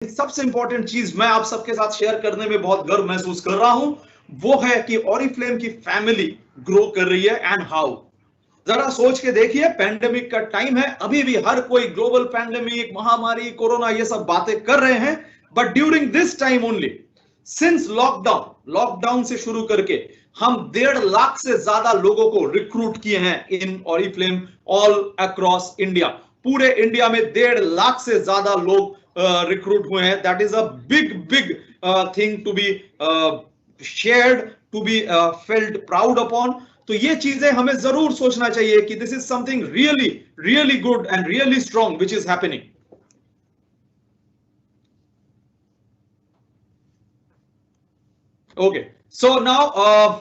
सबसे इंपॉर्टेंट चीज मैं आप सबके साथ शेयर करने में बहुत गर्व महसूस कर रहा हूं, वो है कि ऑरिफ्लेम की फैमिली ग्रो कर रही है एंड हाउ। जरा सोच के देखिए, पैंडेमिक का टाइम है, अभी भी हर कोई ग्लोबल पैंडेमिक, महामारी, कोरोना, ये सब बातें कर रहे हैं, but during this time only, since lockdown से शुरू करके हम 1.5 लाख से ज्यादा लोगों को रिक्रूट किए हैं in Oriflame all across India. पूरे इंडिया में 1.5 लाख से ज्यादा लोग रिक्रूट हुए हैं। That is a big thing to be shared, to be felt proud upon. तो ये चीजें हमें जरूर सोचना चाहिए कि this is something really really good and really strong which is happening. Okay, so now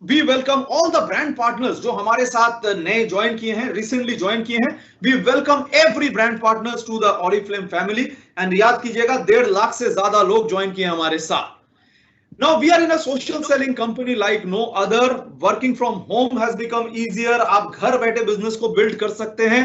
we welcome all the brand partners जो हमारे साथ नए ज्वाइन किए हैं, रिसेंटली ज्वाइन किए हैं। We welcome every brand partners to the Oriflame family. And याद कीजिएगा, 1.5 लाख से ज्यादा लोग ज्वाइन किए हमारे साथ। Now we are in a social selling company like no other. Working from home has become easier. आप घर बैठे बिजनेस को बिल्ड कर सकते हैं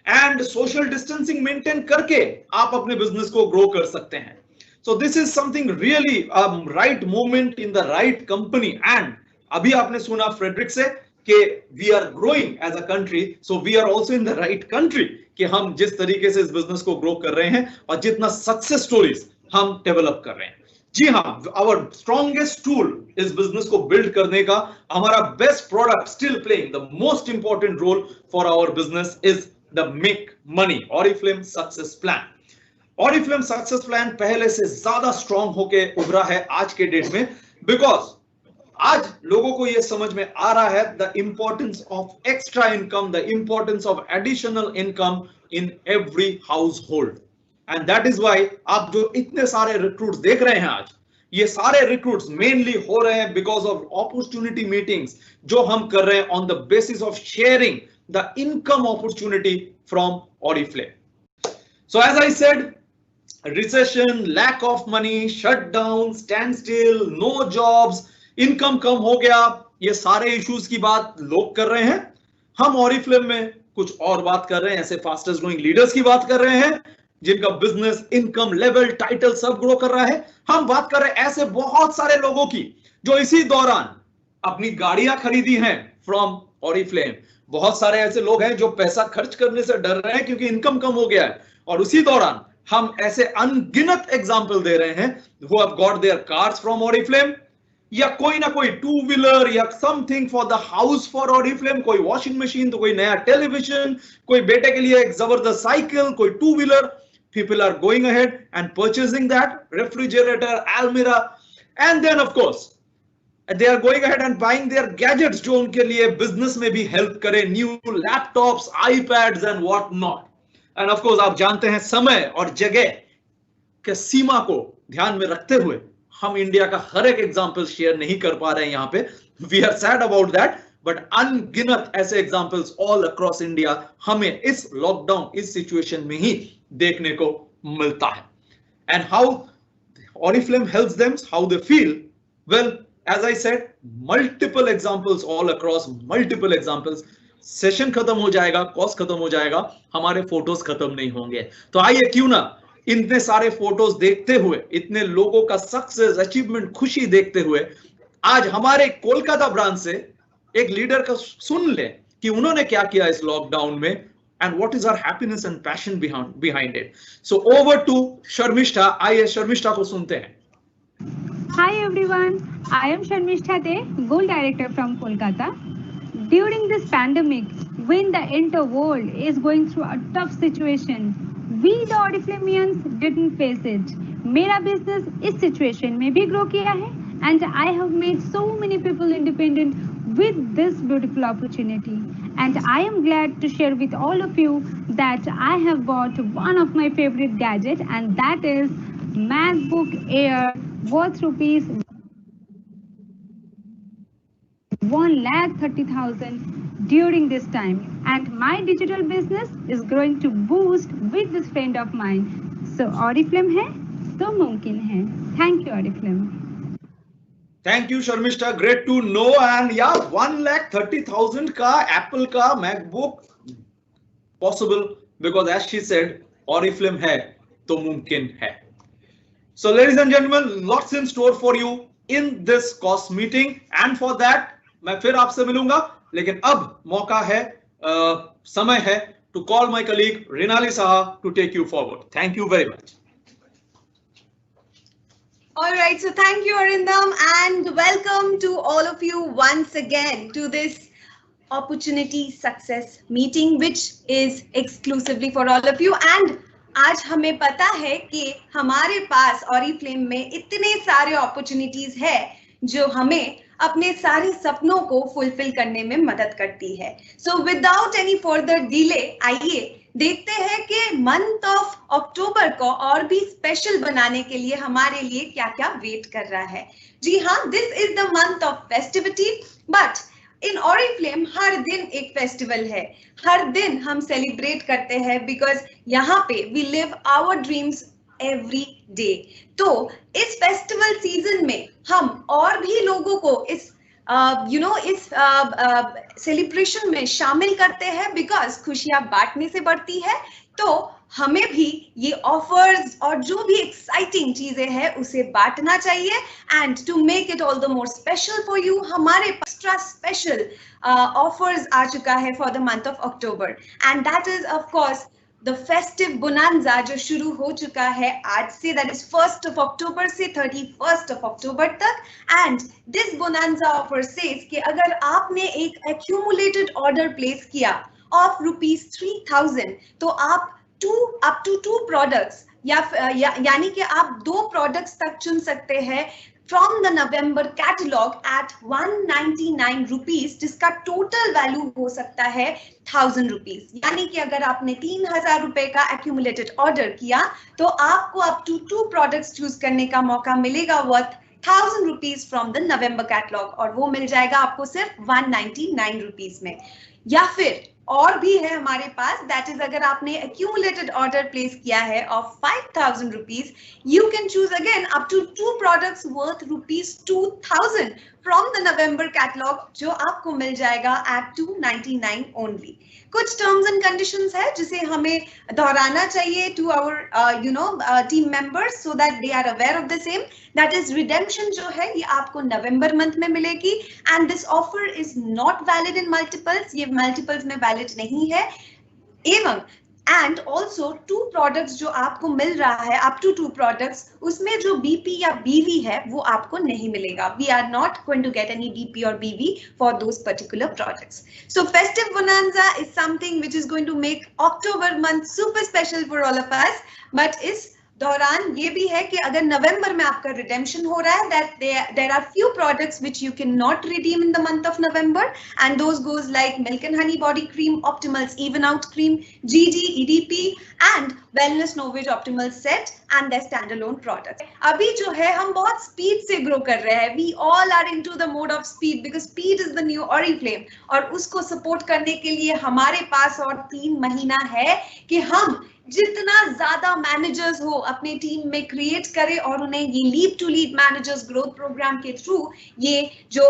एंड सोशल डिस्टेंसिंग मेंटेन करके आप अपने बिजनेस को ग्रो कर सकते हैं। So this is something really right moment in the right company. And अभी आपने सुना फ्रेडरिक से कि we are growing as a country, so we are also in the right country कि हम जिस तरीके से इस बिजनेस को ग्रो कर रहे हैं और जितना सक्सेस स्टोरीज हम डेवलप कर रहे हैं। जी हाँ, आवर स्ट्रॉन्गेस्ट टूल इस बिजनेस को बिल्ड करने का, हमारा best product still playing the most important role for our business is the make money Oriflame success plan. Oriflame success plan पहले से ज्यादा स्ट्रॉन्ग होके उभरा है आज के डेट में, बिकॉज आज लोगों को यह समझ में आ रहा है the importance of extra income, the importance of additional income in every household. And that is why आप जो इतने सारे रिक्रूट्स देख रहे हैं आज, ये सारे रिक्रूट्स मेनली हो रहे हैं बिकॉज ऑफ अपॉर्चुनिटी मीटिंग्स जो हम कर रहे हैं on the basis of sharing the income opportunity from Oriflame. So as I said, recession, lack of money, shutdown, stand still, no jobs, income कम हो गया, ये सारे इश्यूज की बात लोग कर रहे हैं। हम ऑरिफ्लेम में कुछ और बात कर रहे हैं, ऐसे फास्टेस्ट ग्रोइंग लीडर्स की बात कर रहे हैं जिनका बिजनेस, इनकम लेवल, टाइटल सब ग्रो कर रहा है। हम बात कर रहे हैं ऐसे बहुत सारे लोगों की जो इसी दौरान अपनी गाड़ियां खरीदी हैं फ्रॉम ऑरिफ्लेम। बहुत सारे ऐसे लोग हैं जो पैसा खर्च करने से डर रहे हैं क्योंकि इनकम कम हो गया है, और उसी दौरान हम ऐसे अनगिनत एग्जाम्पल दे रहे हैं who have got their cars from Oriflame, या कोई ना कोई टू व्हीलर या something for the house for Oriflame, कोई वॉशिंग मशीन तो कोई नया टेलीविजन, कोई बेटे के लिए एक जबरदस्त साइकिल, कोई two wheeler. People are going ahead and purchasing that refrigerator, almirah, and then of course they are going ahead and buying their gadgets जो उनके लिए बिजनेस में भी हेल्प करे, new laptops, iPads and what not. And of course आप जानते हैं समय और जगह के सीमा को ध्यान में रखते हुए हम इंडिया का हर एक एग्जांपल शेयर नहीं कर पा रहे हैं यहाँ पे। We are sad about that, but अनगिनत ऐसे एग्जांपल्स ऑल अक्रॉस इंडिया हमें इस लॉकडाउन, इस सिचुएशन में ही देखने को मिलता है। And how Oriflame helps them, how they feel, well as I said, multiple examples all across, multiple examples. Session खत्म हो जाएगा, कॉस्ट खत्म हो जाएगा, हमारे फोटोज खत्म नहीं होंगे। तो आइए क्यों ना इतने सारे फोटोज देखते हुए, इतने लोगों का सक्सेस, अचीवमेंट, खुशी देखते हुए आज हमारे कोलकाता ब्रांच से एक लीडर का सुन ले कि उन्होंने क्या किया इस लॉकडाउन में and what is our happiness and passion behind it. So over to Sharmishtha. आइए शर्मिष्ठा को सुनते हैं। Hi everyone, I am Sharmishta De, Goal Director from Kolkata. During this pandemic, when the entire world is going through a tough situation, we the Oriflameians didn't face it. मेरा business इस situation में भी grow किया है, and I have made so many people independent with this beautiful opportunity. And I am glad to share with all of you that I have bought one of my favorite gadgets, and that is MacBook Air worth rupees 1,30,000 during this time, and my digital business is going to boost with this friend of mine. So Oriflame है तो मुमकिन है। Thank you Oriflame. Thank you Sharmishtha, great to know. And या 1,30,000 का Apple का MacBook possible, because as she said Oriflame है तो मुमकिन है। So ladies and gentlemen, lots in store for you in this cost meeting, and for that मैं फिर आपसे मिलूंगा, लेकिन अब मौका है, समय है to call my colleague Rinali Saha to take you forward. Thank you very much. All right, so thank you, Arindam, and welcome to all of you once again to this opportunity success meeting, which is exclusively for all of you. And आज हमें पता है कि हमारे पास Oriflame में इतने सारे opportunities है जो हमें अपने सारे सपनों को फुलफिल करने में मदद करती है. So without any further delay आइए देखते हैं कि मंथ ऑफ अक्टूबर को और भी स्पेशल बनाने के लिए हमारे लिए क्या क्या वेट कर रहा है. जी हाँ, this is the month of festivity, but in Oriflame हर दिन एक फेस्टिवल है, हर दिन हम सेलिब्रेट करते हैं, बिकॉज यहाँ पे we live our dreams every day. तो इस फेस्टिवल सीजन में हम और भी लोगों को इस इस सेलिब्रेशन में शामिल करते हैं, बिकॉज खुशियां बांटने से बढ़ती है. तो हमें भी ये ऑफर्स और जो भी एक्साइटिंग चीजें हैं उसे बांटना चाहिए. And to make it all the more special for you, हमारे एक्स्ट्रा स्पेशल ऑफर्स आ चुका है for the month of October, and that is of course the festive bonanza जो शुरू हो चुका है आज से, that is 1st of October से 31st of October तक. And this bonanza offer says कि अगर आपने एक एक्यूमुलेटेड ऑर्डर प्लेस किया ऑफ ₹3000 तो आप up to 2 प्रोडक्ट्स यानी कि आप 2 प्रोडक्ट्स तक चुन सकते हैं from the November catalogue at 199 rupees, जिसका टोटल वैल्यू हो सकता है 1000 रुपीज. यानी कि अगर आपने 3000 रुपए का एक्यूमुलेटेड ऑर्डर किया तो आपको अप टू 2 प्रोडक्ट्स चूज करने का मौका मिलेगा worth 1000 rupees from the November catalogue, और वो मिल जाएगा आपको सिर्फ 199 रुपीज में. या फिर और भी है हमारे पास, दैट इज अगर आपने एक्यूमुलेटेड ऑर्डर प्लेस किया है of 5000 rupees, you can choose again up to 2 products worth ₹2000 from the November catalogue, जो आपको मिल जाएगा एट 299 ओनली. कुछ टर्म्स एंड कंडीशंस है जिसे हमें दोहराना चाहिए to our team members so that they are aware of the same. That is redemption जो है ये आपको नवंबर मंथ में मिलेगी, and this offer is not valid in multiples, ये मल्टीपल्स में वैलिड नहीं है. एवं एंड ऑल्सो 2 प्रोडक्ट्स जो आपको मिल रहा है अप टू 2 प्रोडक्ट्स, उसमें जो बीपी या बीवी है वो आपको नहीं मिलेगा. We are not going to get any BP और BV for those particular products. So festive bonanza is something which is going to make October month super special for all of us. But इस दौरान ये भी है कि अगर नवंबर में आपका रिडेम्पशन हो रहा है, that there are few products which you can not redeem in the month of November, and those goes like milk and honey body cream, optimals even out cream, GG EDP and wellness Novage optimal set and the stand alone product. अभी जो है हम बहुत speed से grow कर रहे हैं. We all are into the mode of speed because speed is the new Oriflame, और उसको सपोर्ट करने के लिए हमारे पास और 3 महीना है कि हम जितना ज्यादा मैनेजर्स हो अपने टीम में क्रिएट करें और उन्हें ये lead to lead managers growth program के थ्रू ये जो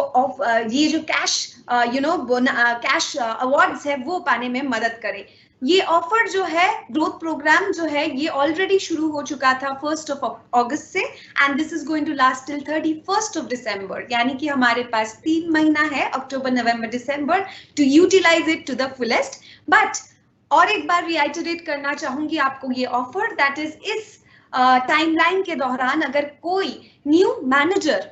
कैश कैश अवार्ड्स है वो पाने में मदद करें. ये ऑफर जो है ग्रोथ प्रोग्राम जो है ये ऑलरेडी शुरू हो चुका था 1st of August से, and this is going to last till 31st of December, यानी कि हमारे पास 3 महीना है अक्टूबर नवंबर दिसंबर to utilise it to the fullest. But और एक बार रिआइटरेट करना चाहूंगी आपको ये ऑफर, दैट इज इस टाइमलाइन के दौरान अगर कोई new manager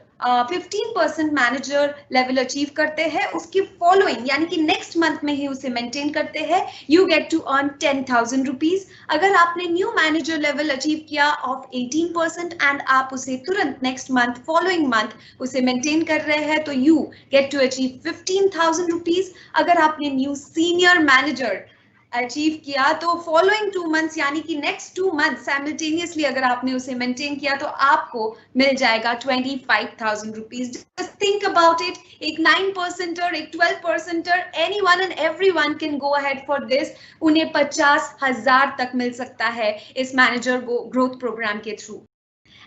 15% manager level achieve करते हैं, उसके फॉलोइंग यानी कि नेक्स्ट मंथ में ही उसे मेंटेन करते हैं, you get to earn 10,000 rupees. अगर आपने न्यू मैनेजर लेवल अचीव किया ऑफ 18% एंड आप उसे तुरंत नेक्स्ट मंथ फॉलोइंग मंथ उसे मेंटेन कर रहे हैं तो you get to achieve 15,000 rupees. अगर आपने न्यू सीनियर मैनेजर अचीव किया तो फॉलोइंग 2 मंथ्स यानी कि नेक्स्ट 2 मंथ साइमल्टेनियसली अगर आपने उसे मेंटेन किया तो आपको मिल जाएगा 25,000 rupees. Just think about it, एक 9%, एक 12%, anyone and everyone can go ahead for this. उन्हें 50,000 तक मिल सकता है इस मैनेजर ग्रोथ प्रोग्राम के through.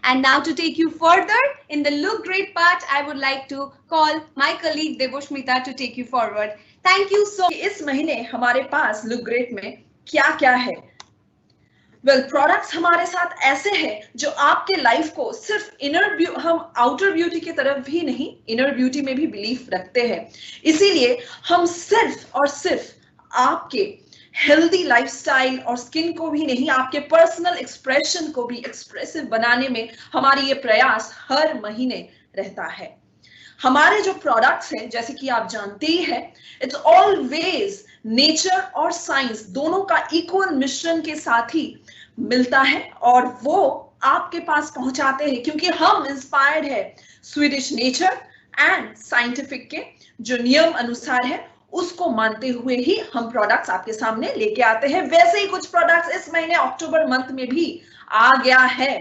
And now to take you further in the look great part, I would like to call my colleague Devoshmita to take you forward. Thank you so much. इस महीने हमारे पास look great में क्या क्या है? Products हमारे साथ ऐसे हैं जो आपके लाइफ को सिर्फ हम आउटर ब्यूटी की तरफ भी नहीं, इनर ब्यूटी में भी बिलीफ रखते हैं। इसीलिए हम सिर्फ और सिर्फ आपके हेल्दी लाइफस्टाइल और स्किन को भी नहीं, आपके पर्सनल एक्सप्रेशन को भी एक्सप्रेसिव बनाने में हमारी ये प्रयास हर महीने रहता है। हमारे जो प्रोडक्ट्स हैं, जैसे कि आप जानते ही हैं, इट्स ऑलवेज नेचर और साइंस दोनों का इक्वल मिश्रण के साथ ही मिलता है और वो आपके पास पहुंचाते हैं, क्योंकि हम इंस्पायर्ड है स्वीडिश नेचर एंड साइंटिफिक के जो नियम अनुसार है उसको मानते हुए ही हम प्रोडक्ट्स आपके सामने लेके आते हैं। वैसे ही कुछ प्रोडक्ट्स इस महीने अक्टूबर मंथ में भी आ गया है।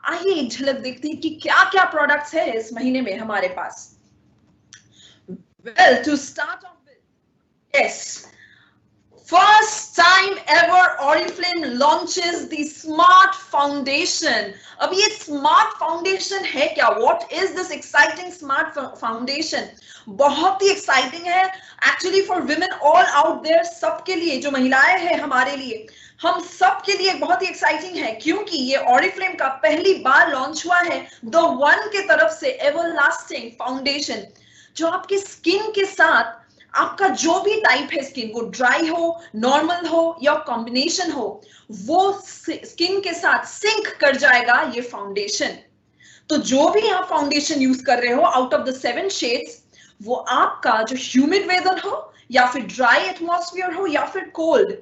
आइए एक झलक देखते हैं कि क्या क्या प्रोडक्ट्स है इस महीने में हमारे पास। Well, to start off with, yes, first time ever Oriflame launches the Smart Foundation. अब ये Smart Foundation है क्या? What is this exciting Smart Foundation? बहुत ही exciting है actually for women all out there, सबके लिए, जो महिलाएं हैं हमारे लिए, हम सब के लिए बहुत ही एक्साइटिंग है, क्योंकि ये Oriflame का पहली बार लॉन्च हुआ है The One के तरफ से एवरलास्टिंग फाउंडेशन, जो आपके स्किन के साथ, आपका जो भी टाइप है स्किन, वो ड्राई हो, नॉर्मल हो या कॉम्बिनेशन हो, वो स्किन के साथ सिंक कर जाएगा ये फाउंडेशन। तो जो भी आप फाउंडेशन यूज कर रहे हो आउट ऑफ द 7 शेड्स, वो आपका जो ह्यूमिड वेदर हो या फिर ड्राई एटमॉस्फेयर हो या फिर कोल्ड,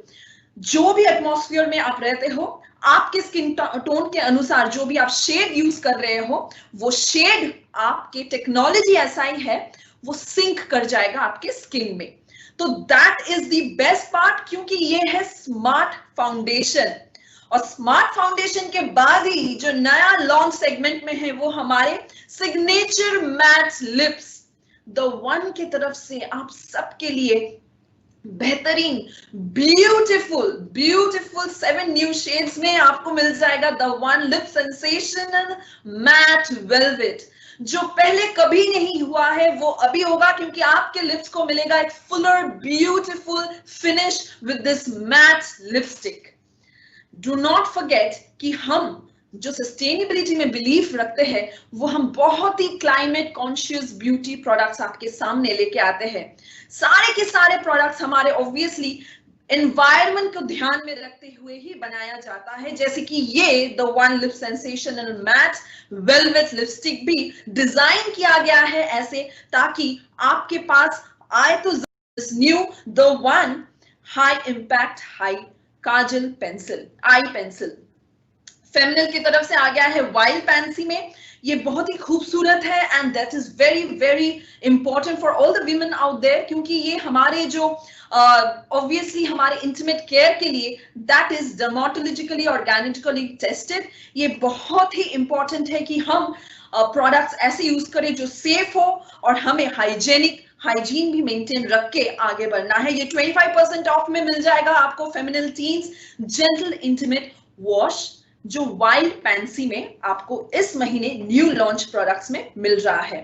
जो भी एटमॉस्फेयर में आप रहते हो, आपके स्किन टोन के अनुसार जो भी आप शेड यूज कर रहे हो, वो शेड आपके टेक्नोलॉजी ऐसा ही है, वो सिंक कर जाएगा आपके स्किन में। तो that is the best part, क्योंकि ये है स्मार्ट फाउंडेशन। और स्मार्ट फाउंडेशन के बाद ही जो नया लॉन्च सेगमेंट में है वो हमारे signature matte lips the one की तरफ से आप सबके लिए बेहतरीन ब्यूटीफुल 7 न्यू शेड्स में आपको मिल जाएगा the one lip sensational matte velvet, जो पहले कभी नहीं हुआ है वो अभी होगा, क्योंकि आपके लिप्स को मिलेगा एक Fuller beautiful finish with this matte lipstick. Do not forget कि हम जो सस्टेनेबिलिटी में बिलीफ रखते हैं, वो हम बहुत ही क्लाइमेट कॉन्शियस ब्यूटी प्रोडक्ट्स आपके सामने लेके आते हैं। सारे के सारे प्रोडक्ट्स हमारे ऑब्वियसली एनवायरनमेंट को ध्यान में रखते हुए ही बनाया जाता है, जैसे कि ये the one lip sensational matte velvet lipstick भी डिजाइन किया गया है ऐसे, ताकि आपके पास आए तो this new the one high impact high kajal pencil, eye pencil feminine की तरफ से आ गया है वाइल्ड पैंसी में। ये बहुत ही खूबसूरत है and that is very very important for all the women out there, क्योंकि ये हमारे जो ऑब्वियसली हमारे इंटीमेट केयर के लिए that is dermatologically organically tested. ये बहुत ही इंपॉर्टेंट है कि हम प्रोडक्ट्स ऐसे यूज करें जो सेफ हो और हमें हाइजीन भी मेंटेन रख के आगे बढ़ना है। ये 25% ऑफ में मिल जाएगा आपको feminine teens gentle intimate wash, जो वाइल्ड पैंसी में आपको इस महीने न्यू लॉन्च प्रोडक्ट्स में मिल रहा है।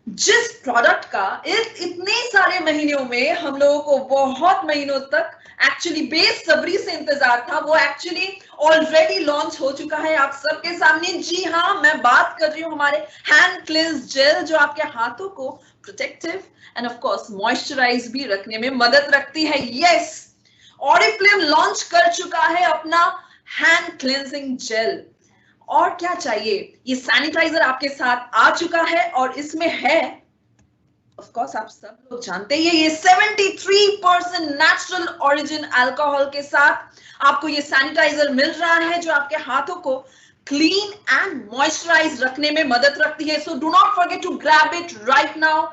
जिस प्रोडक्ट का इतने सारे महीनों में हम लोगों को बहुत महीनों तक एक्चुअली बेसब्री से इंतजार था, वो एक्चुअली ऑलरेडी लॉन्च हो चुका है आप सबके सामने। जी हाँ, मैं बात कर रही हूँ हमारे हैंड क्लेंस जेल, जो आपके हाथों को protective and of course moisturise भी रखने में मदद रखती है। यस, ऑरिफ्लेम लॉन्च कर चुका है अपना हैंड क्लेंजिंग जेल। और क्या चाहिए, ये सैनिटाइजर आपके साथ आ चुका है और इसमें है ऑफ कोर्स आप सब लोग जानते हैं ये 73% नेचुरल ओरिजिन अल्कोहल के साथ आपको ये सैनिटाइजर मिल रहा है, जो आपके हाथों को क्लीन एंड मॉइस्चराइज रखने में मदद रखती है। So do not forget to grab it right now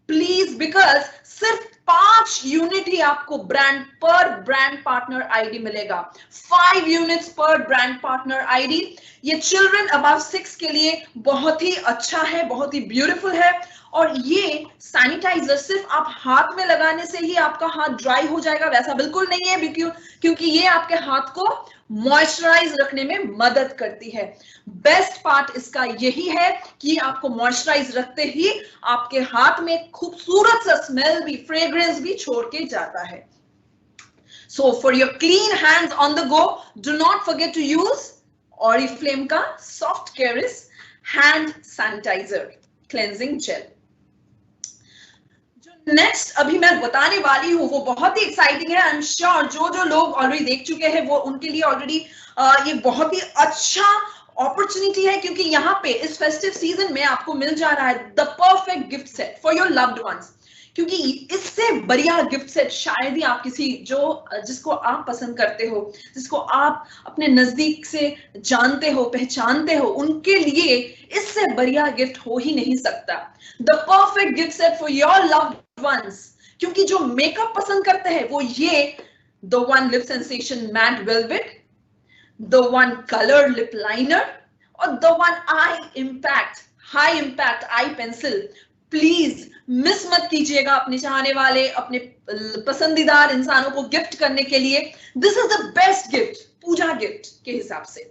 please, because सिर्फ 5 यूनिट ही आपको पर ब्रांड पार्टनर आईडी मिलेगा। 5 यूनिट्स पर ब्रांड पार्टनर आईडी। ये चिल्ड्रन अबव 6 के लिए बहुत ही अच्छा है, बहुत ही ब्यूटीफुल है। और ये सैनिटाइजर सिर्फ आप हाथ में लगाने से ही आपका हाथ ड्राई हो जाएगा, वैसा बिल्कुल नहीं है, क्योंकि ये आपके हाथ को मॉइस्चराइज रखने में मदद करती है। बेस्ट पार्ट इसका यही है कि आपको मॉइस्चराइज रखते ही आपके हाथ में खूबसूरत सा स्मेल भी, फ्रेग्रेंस भी छोड़ के जाता है। So for your clean hands on the go, do not forget to use Oriflame का Soft Caris hand sanitizer cleansing gel. जो नेक्स्ट अभी मैं बताने वाली हूँ वो बहुत ही एक्साइटिंग है. आई एम श्योर जो लोग ऑलरेडी देख चुके हैं वो उनके लिए ऑलरेडी ये बहुत ही अच्छा अपॉर्चुनिटी है, क्योंकि यहाँ पे इस फेस्टिव सीजन में आपको मिल जा रहा है the perfect gift set for your loved ones. क्योंकि इससे बढ़िया गिफ्ट सेट शायद ही आप किसी जिसको आप पसंद करते हो, जिसको आप अपने नजदीक से जानते हो, पहचानते हो, उनके लिए इससे बढ़िया गिफ्ट हो ही नहीं सकता. The perfect gift set for your loved ones. क्योंकि जो मेकअप पसंद करते हैं वो ये the one lip sensation matte velvet, the one colour lip liner और the one eye impact high impact eye pencil. Please miss मत कीजिएगा अपने चाहने वाले, अपने पसंदीदार इंसानों को गिफ्ट करने के लिए. This is the best gift puja gift के हिसाब से.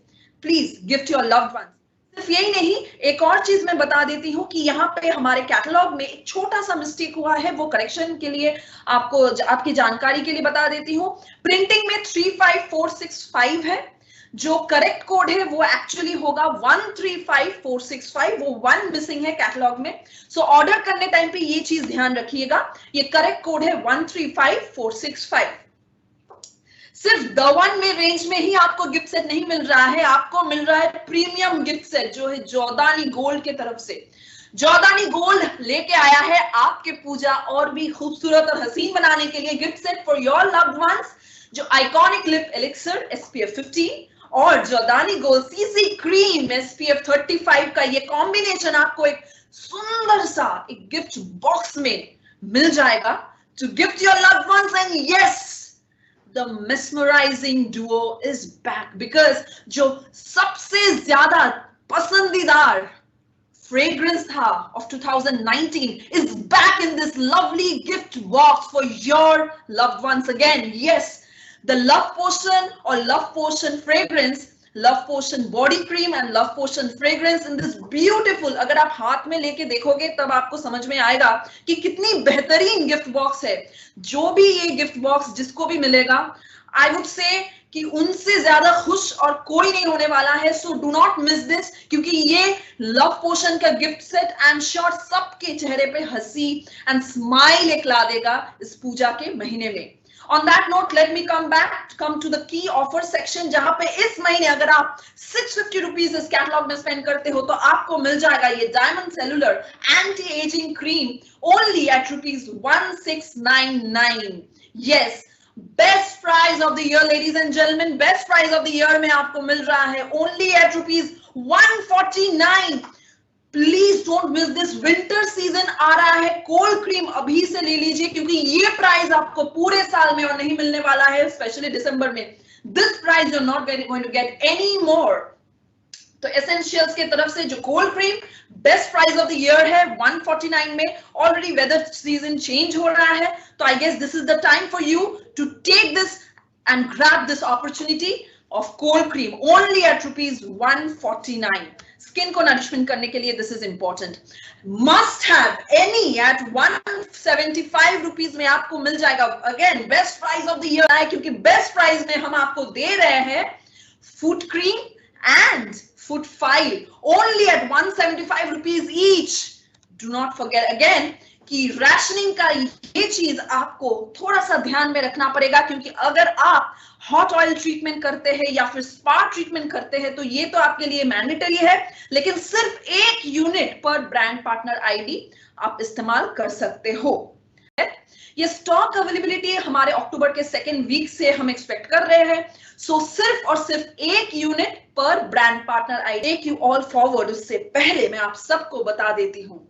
Please gift your loved ones. सिर्फ यही नहीं, एक और चीज मैं बता देती हूँ कि यहाँ पे हमारे कैटलॉग में एक छोटा सा मिस्टेक हुआ है, वो करेक्शन के लिए आपको आपकी जानकारी के लिए बता देती हूँ. प्रिंटिंग में 35465 है, जो करेक्ट कोड है वो एक्चुअली होगा 135465. वो 1 मिसिंग है कैटलॉग में. सो ऑर्डर करने टाइम पे ये चीज ध्यान रखिएगा, ये करेक्ट कोड है 135465. सिर्फ द वन में रेंज में ही आपको गिफ्ट सेट नहीं मिल रहा है, आपको मिल रहा है प्रीमियम गिफ्ट सेट जो है जोदानी गोल्ड के तरफ से. जोदानी गोल्ड लेके आया है आपके पूजा और भी खूबसूरत और हसीन बनाने के लिए gift set for your loved once. जो आइकॉनिक लिप एलिक्सर SPF 15 और जोदानी गोल्ड CC क्रीम SPF 35 का ये कॉम्बिनेशन आपको एक सुंदर सा एक गिफ्ट बॉक्स में मिल जाएगा to gift your loved ones. And yes, the mesmerising duo is back, because जो सबसे ज्यादा पसंदीदार fragrance tha of 2019 is back in this lovely gift box for your loved ones again. Yes, the Love Potion or Love Potion fragrance, Love Potion body cream and Love Potion fragrance in this beautiful, अगर आप हाथ में लेके देखोगे तब आपको समझ में आएगा कि कितनी बेहतरीन गिफ्ट बॉक्स है. जो भी ये गिफ्ट बॉक्स जिसको भी मिलेगा, I would say कि उनसे ज्यादा खुश और कोई नहीं होने वाला है. So do not miss this, क्योंकि ये लव पोशन का gift set I am sure सबके चेहरे पे हंसी एंड स्माइल एक ला देगा इस पूजा के महीने में. On that note, let me come to the key offer section, जहां पे इस महीने अगर आप 650 रुपीज इस कैटलॉग में स्पेंड करते हो तो आपको मिल जाएगा ये diamond cellular anti ageing cream only at ₹1699. Yes, best price of the year ladies and gentleman, best price of the year में आपको मिल रहा है only at ₹149. Please don't miss this. Winter season आ रहा है, कोल्ड क्रीम अभी से ले लीजिए, क्योंकि ये प्राइस आपको पूरे साल में और नहीं मिलने वाला है, स्पेशली दिसंबर में. This price you are not going to get any more. तो एसेंशियल्स की तरफ से जो cold cream best price of the year है 149 में. ऑलरेडी वेदर सीजन चेंज हो रहा है, तो I guess this is the time for you to take this and grab this opportunity of cold cream only at ₹149. Skin को nourishment करने के लिए this is important. Must have any at 175 rupees में आपको मिल जाएगा. Again best price of the year है, क्योंकि बेस्ट प्राइस में हम आपको दे रहे हैं foot cream and foot file only at 175 rupees each. Do not forget again कि rationing का ये चीज आपको थोड़ा सा ध्यान में रखना पड़ेगा, क्योंकि अगर आप हॉट ऑयल ट्रीटमेंट करते हैं या फिर स्पा ट्रीटमेंट करते हैं तो ये तो आपके लिए मैंडेटरी है, लेकिन सिर्फ 1 यूनिट पर ब्रांड पार्टनर आईडी आप इस्तेमाल कर सकते हो. ये स्टॉक अवेलेबिलिटी हमारे अक्टूबर के 2nd वीक से हम एक्सपेक्ट कर रहे हैं. सो सिर्फ और सिर्फ 1 यूनिट पर brand partner I take you all forward. उससे पहले मैं आप सबको बता देती हूँ,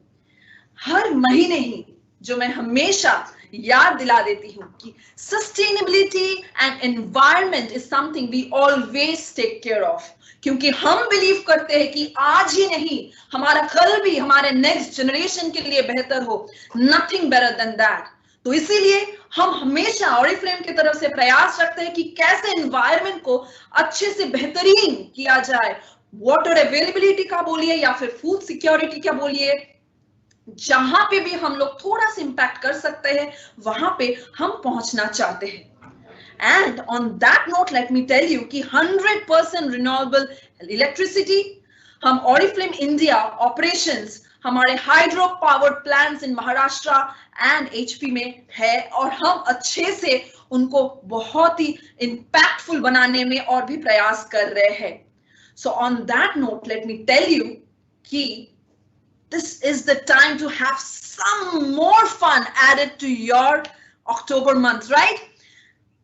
हर महीने ही जो मैं हमेशा याद दिला देती हूँ कि sustainability and environment is something we always take care of, क्योंकि हम बिलीव करते हैं कि आज ही नहीं हमारा कल भी हमारे नेक्स्ट जनरेशन के लिए बेहतर हो. Nothing better than that. तो इसीलिए हम हमेशा ऑरिफ्लेम की तरफ से प्रयास रखते हैं कि कैसे एनवायरनमेंट को अच्छे से बेहतरीन किया जाए. वाटर अवेलेबिलिटी का बोलिए या फिर फूड सिक्योरिटी का बोलिए, जहां पे भी हम लोग थोड़ा सा इंपैक्ट कर सकते हैं वहां पे हम पहुंचना चाहते हैं. And on that note, let me tell you कि 100% renewable electricity, हम Oriflame India operations हमारे hydro powered plants in Maharashtra and HP में है और हम अच्छे से उनको बहुत ही इंपैक्टफुल बनाने में और भी प्रयास कर रहे हैं. So on that note, let me tell you कि this is the time to have some more fun added to your October month, right?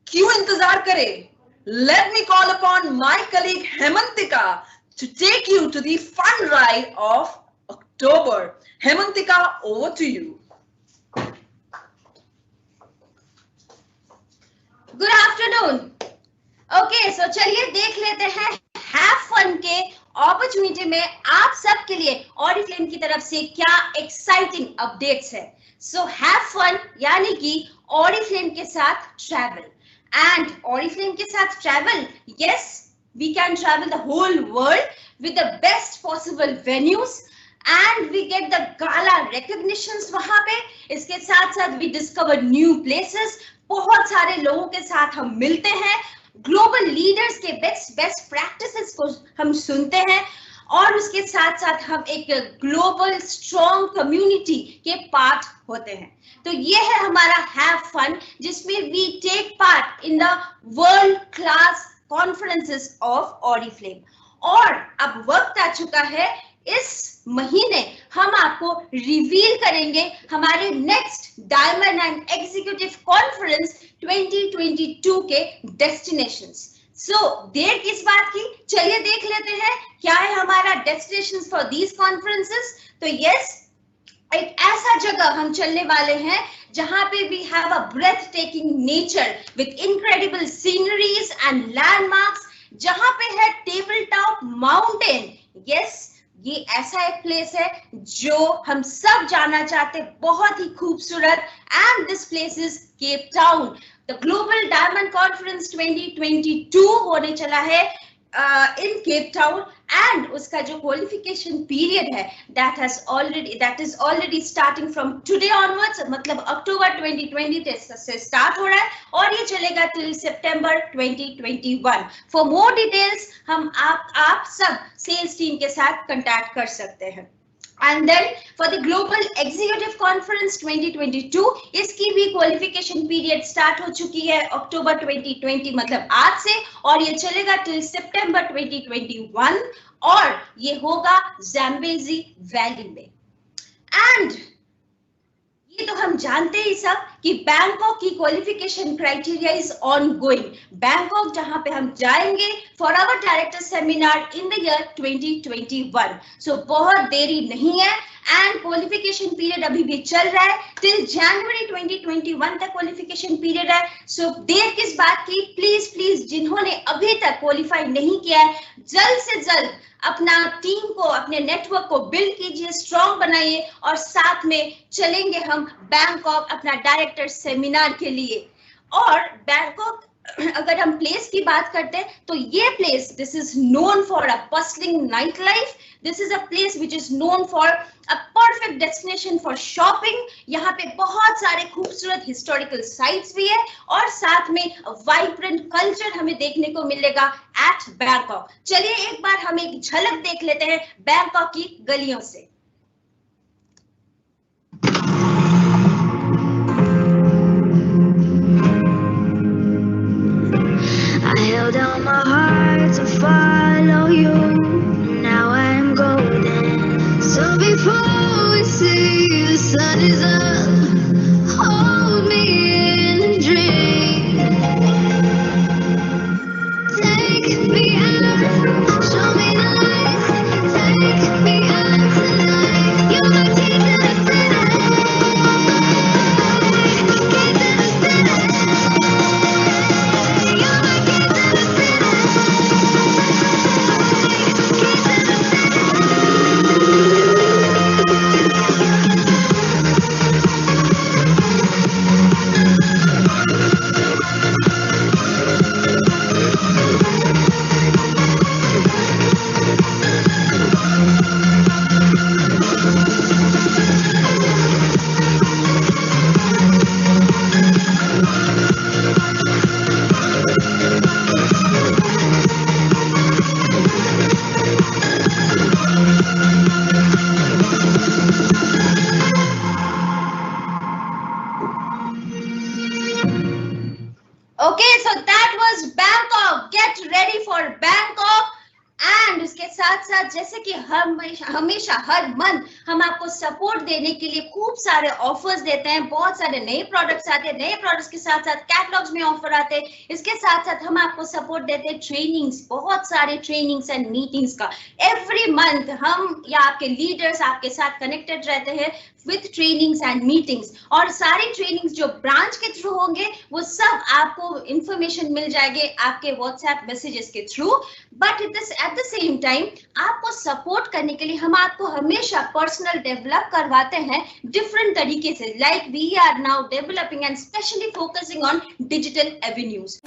क्यों इंतजार करें? Let me call upon my colleague Hemantika to take you to the fun ride of October. Hemantika, over to you. Good afternoon. Okay, so चलिए देख लेते हैं Have Fun के opportunity में आप सब के लिए Oriflame की तरफ से क्या exciting updates है. So Have Fun यानी कि Oriflame के साथ travel. And Oriflame के साथ travel, yes, we can travel the whole world with the best possible venues. And we get the gala recognitions वहाँ पे. इसके साथ साथ we discover new places. बहुत सारे लोगों के साथ हम मिलते हैं. Global leaders के best practices को हम सुनते हैं. और उसके साथ साथ हम एक global strong community के part होते हैं. तो ये है हमारा Have Fun जिसमें we take part in the world class conferences of Oriflame. और अब वक्त आ चुका है, इस महीने हम आपको रिवील करेंगे हमारे next diamond and executive conference 2022 के डेस्टिनेशंस. सो देर किस बात की, चलिए देख लेते हैं क्या है हमारा डेस्टिनेशंस फॉर दीज कॉन्फ्रेंसेस. तो यस, एक ऐसा जगह हम चलने वाले हैं जहां पे we have a breathtaking nature with incredible sceneries and landmarks, जहां पे है टेबल टॉप माउंटेन. यस, ये ऐसा एक प्लेस है जो हम सब जाना चाहते, बहुत ही खूबसूरत. And this place is Cape Town. The global diamond conference 2022 होने चला है इन केप टाउन. एंड उसका जो क्वालिफिकेशन पीरियड है that is already starting from today onwards, मतलब अक्टूबर 2020 से स्टार्ट हो रहा है और ये चलेगा till September 2021. For more details हम आप सब सेल्स टीम के साथ कांटेक्ट कर सकते हैं. And then for the Global Executive Conference 2022, इसकी भी क्वालिफिकेशन पीरियड स्टार्ट हो चुकी है अक्टूबर 2020 मतलब आज से, और ये चलेगा till September 2021 और ये होगा ज़ैम्बेज़ी वैली में. एंड ये तो हम जानते ही सब कि बैंकॉक की qualification criteria is ongoing. Bangkok जहां पे हम जाएंगे for our director seminar in the year 2021. So बहुत देरी नहीं है एंड क्वालिफिकेशन पीरियड अभी भी चल रहा है टिल जनवरी 2021 तक क्वालिफिकेशन पीरियड है. सो देर किस बात की, प्लीज जिन्होंने अभी तक क्वालिफाई नहीं किया है जल्द से जल्द अपना टीम को, अपने नेटवर्क को बिल्ड कीजिए, स्ट्रॉन्ग बनाइए और साथ में चलेंगे हम बैंकॉक अपना डायरेक्टर सेमिनार के लिए. और बैंकॉक अगर हम प्लेस की बात करते हैं तो ये place, this is known for a bustling night life. This is a place which is known for a perfect destination for shopping. यहाँ पे बहुत सारे खूबसूरत हिस्टोरिकल साइट्स भी है और साथ में वाइब्रेंट कल्चर हमें देखने को मिलेगा एट बैंकॉक. चलिए एक बार हम एक झलक देख लेते हैं बैंकॉक की गलियों से. I held out my heart to follow you. Now I'm golden. So before we see the sun is up, hold me in a dream. Take me out, show me the lights. Take me out tonight. You're my key to the city. Key to the city. You're my key to the city. Key to the city. साथ जैसे कि हमेशा हर month हम आपको support देने के लिए खूब सारे ऑफर्स देते हैं, बहुत सारे नए प्रोडक्ट्स आते हैं, नए प्रोडक्ट्स के साथ साथ कैटलॉग्स में ऑफर आते हैं, इसके साथ साथ हम आपको सपोर्ट देते हैं ट्रेनिंग्स, बहुत सारे ट्रेनिंग्स एंड मीटिंग्स का। एवरी मंथ हम या आपके लीडर्स आपके साथ कनेक्टेड रहते हैं विथ ट्रेनिंग्स एंड मीटिंग्स, और सारी ट्रेनिंग्स जो ब्रांच के थ्रू होंगे वो सब आपको इंफॉर्मेशन मिल जाएंगे आपके व्हाट्सएप मैसेजेस के through. But at the same time आपको सपोर्ट करने के लिए हम आपको हमेशा पर्सनल डेवलप करवाते हैं डिफरेंट तरीके से, like we are now developing and specially focusing on digital avenues.